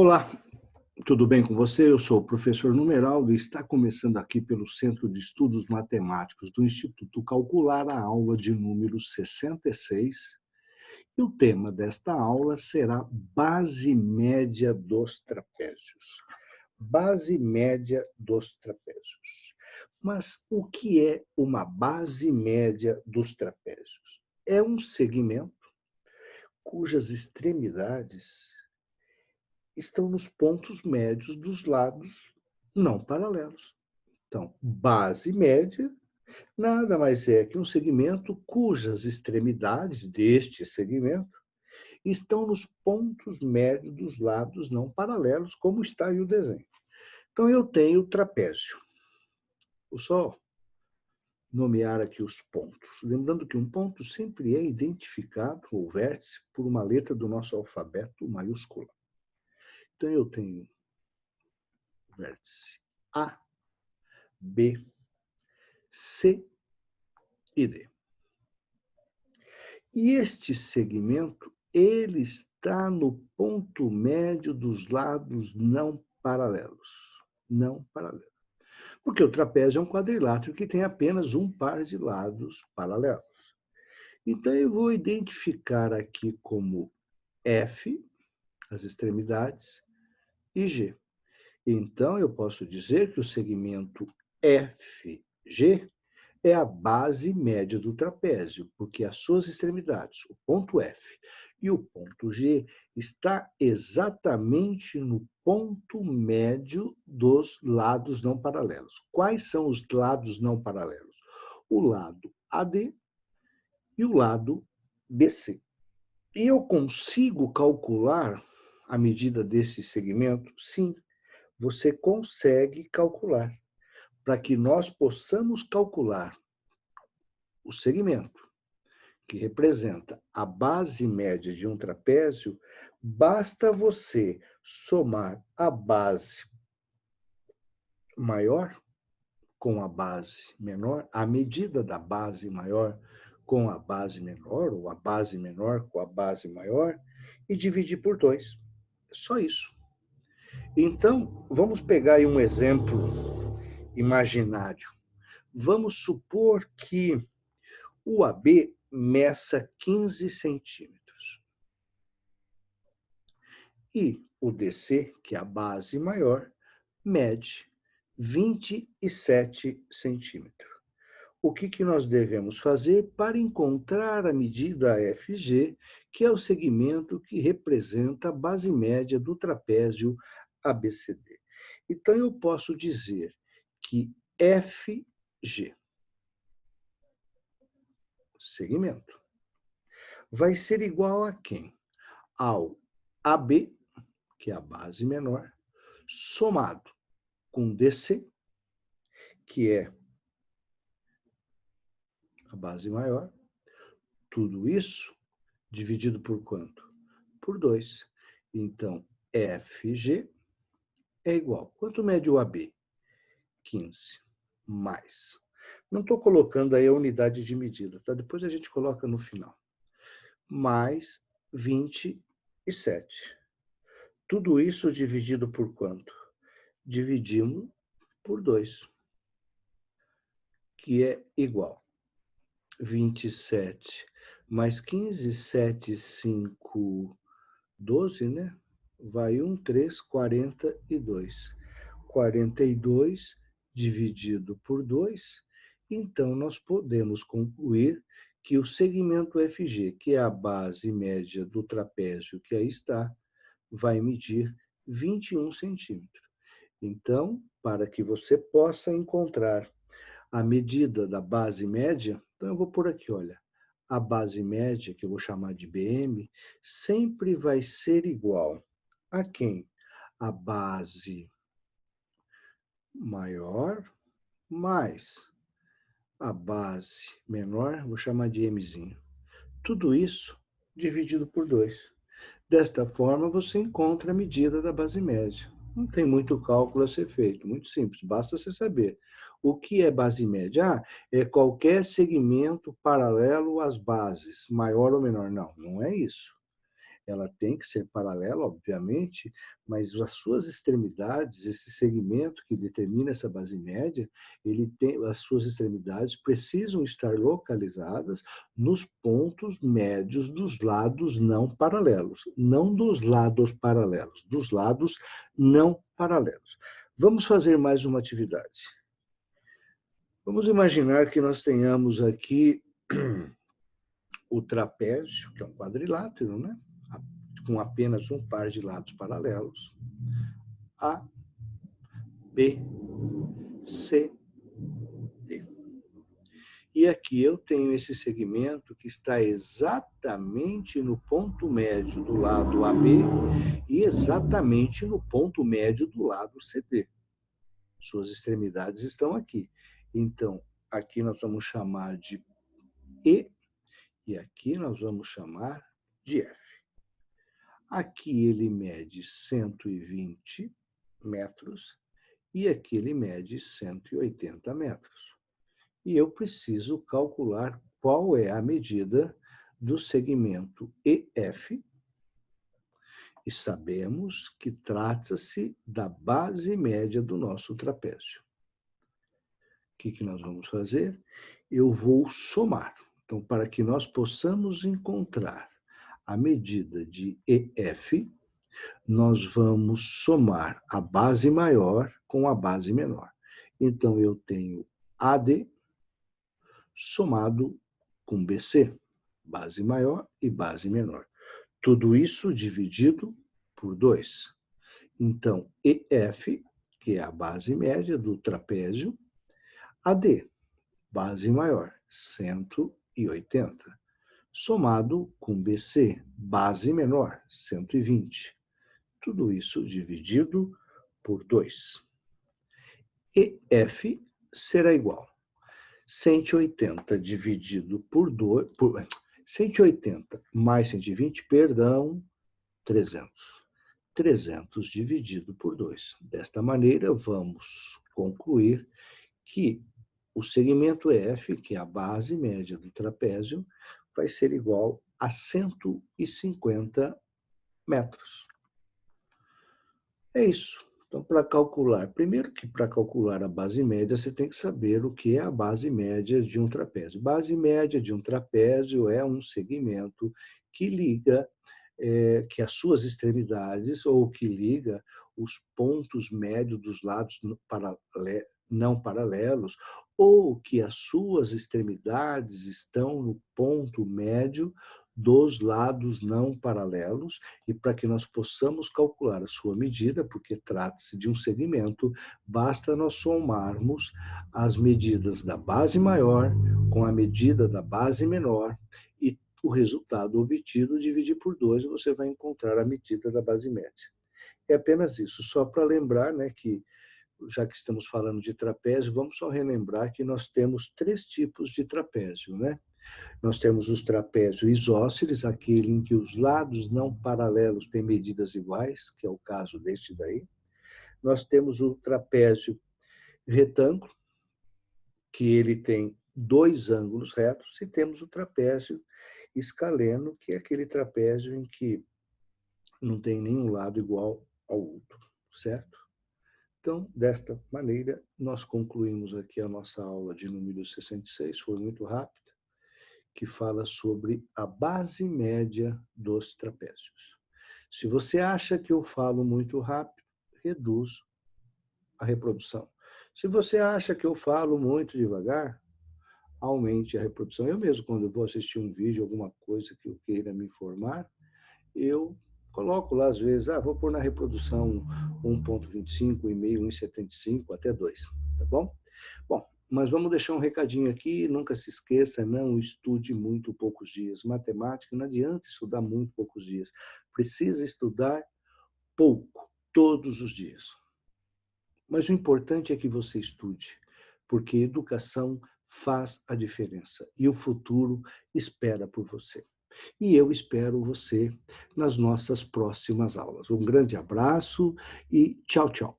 Olá, tudo bem com você? Eu sou o professor Numeraldo e está começando aqui pelo Centro de Estudos Matemáticos do Instituto Calcular a aula de número 66. E o tema desta aula será base média dos trapézios. Base média dos trapézios. Mas o que é uma base média dos trapézios? É um segmento cujas extremidades estão nos pontos médios dos lados não paralelos. Então, base média nada mais é que um segmento cujas extremidades deste segmento estão nos pontos médios dos lados não paralelos, como está aí o desenho. Então, eu tenho o trapézio. Vou só nomear aqui os pontos. Lembrando que um ponto sempre é identificado, o vértice, por uma letra do nosso alfabeto maiúscula. Então, eu tenho o vértice A, B, C e D. E este segmento, ele está no ponto médio dos lados não paralelos. Não paralelos. Porque o trapézio é um quadrilátero que tem apenas um par de lados paralelos. Então, eu vou identificar aqui como F, as extremidades, e G. Então, eu posso dizer que o segmento FG é a base média do trapézio, porque as suas extremidades, o ponto F e o ponto G, está exatamente no ponto médio dos lados não paralelos. Quais são os lados não paralelos? O lado AD e o lado BC. E eu consigo calcular a medida desse segmento? Sim, você consegue calcular. Para que nós possamos calcular o segmento, que representa a base média de um trapézio, basta você somar a base maior com a base menor, a medida da base maior com a base menor, ou a base menor com a base maior, e dividir por 2. Só isso. Então, vamos pegar aí um exemplo imaginário. Vamos supor que o AB meça 15 centímetros. E o DC, que é a base maior, mede 27 centímetros. O que nós devemos fazer para encontrar a medida FG, que é o segmento que representa a base média do trapézio ABCD? Então, eu posso dizer que FG, segmento, vai ser igual a quem? Ao AB, que é a base menor, somado com DC, que é a base maior, tudo isso dividido por quanto? Por 2. Então, FG é igual. Quanto mede o AB? 15 mais. Não estou colocando aí a unidade de medida, tá? Depois a gente coloca no final. Mais 27. Tudo isso dividido por quanto? Dividimos por 2, que é igual 27 mais 15, 7, 5, 12, né? Vai 1, 3, 42. 42 dividido por 2. Então, nós podemos concluir que o segmento FG, que é a base média do trapézio que aí está, vai medir 21 centímetros. Então, para que você possa encontrar a medida da base média, então eu vou por aqui, olha, a base média, que eu vou chamar de BM, sempre vai ser igual a quem? A base maior mais a base menor, vou chamar de Mzinho. Tudo isso dividido por 2. Desta forma, você encontra a medida da base média. Não tem muito cálculo a ser feito, muito simples, basta você saber. O que é base média? É qualquer segmento paralelo às bases, maior ou menor. Não, não é isso. ela tem que ser paralela, obviamente, mas as suas extremidades, esse segmento que determina essa base média, as suas extremidades precisam estar localizadas nos pontos médios dos lados não paralelos, não dos lados paralelos, dos lados não paralelos. Vamos fazer mais uma atividade. Vamos imaginar que nós tenhamos aqui o trapézio, que é um quadrilátero, né? Com apenas um par de lados paralelos. A, B, C, D. E aqui eu tenho esse segmento que está exatamente no ponto médio do lado AB e exatamente no ponto médio do lado CD. Suas extremidades estão aqui. Então, aqui nós vamos chamar de E aqui nós vamos chamar de F. Aqui ele mede 120 metros e aqui ele mede 180 metros. E eu preciso calcular qual é a medida do segmento EF. E sabemos que trata-se da base média do nosso trapézio. O que nós vamos fazer? Eu vou somar. Então, para que nós possamos encontrar a medida de EF, nós vamos somar a base maior com a base menor. Então, eu tenho AD somado com BC, base maior e base menor. Tudo isso dividido por 2. Então, EF, que é a base média do trapézio, AD, base maior, 180, somado com BC, base menor, 120. Tudo isso dividido por 2. EF será igual 180 dividido por 2, 180 mais 120, perdão, 300. 300 dividido por 2. Desta maneira, vamos concluir que o segmento EF, que é a base média do trapézio, vai ser igual a 150 metros. É isso. Então, para calcular, primeiro que para calcular a base média, você tem que saber o que é a base média de um trapézio. Base média de um trapézio é um segmento que liga, que as suas extremidades, ou que liga os pontos médios dos lados não paralelos, ou que as suas extremidades estão no ponto médio dos lados não paralelos, e para que nós possamos calcular a sua medida, porque trata-se de um segmento, basta nós somarmos as medidas da base maior com a medida da base menor, e o resultado obtido dividir por 2, você vai encontrar a medida da base média. É apenas isso, só para lembrar, né, que já que estamos falando de trapézio, vamos só relembrar que nós temos 3 tipos de trapézio, né? Nós temos os trapézios isósceles, aquele em que os lados não paralelos têm medidas iguais, que é o caso deste daí. Nós temos o trapézio retângulo, que ele tem 2 ângulos retos, e temos o trapézio escaleno, que é aquele trapézio em que não tem nenhum lado igual ao outro, certo? Então, desta maneira, nós concluímos aqui a nossa aula de número 66, foi muito rápido, que fala sobre a base média dos trapézios. Se você acha que eu falo muito rápido, reduz a reprodução. Se você acha que eu falo muito devagar, aumente a reprodução. Eu mesmo, quando eu vou assistir um vídeo, alguma coisa que eu queira me informar, eu coloco lá, às vezes, vou pôr na reprodução 1.25, 1,5, 1,75, até 2, tá bom? Bom, mas vamos deixar um recadinho aqui, nunca se esqueça, não estude muito poucos dias. Matemática, não adianta estudar muito poucos dias. Precisa estudar pouco, todos os dias. Mas o importante é que você estude, porque educação faz a diferença e o futuro espera por você. E eu espero você nas nossas próximas aulas. Um grande abraço e tchau, tchau.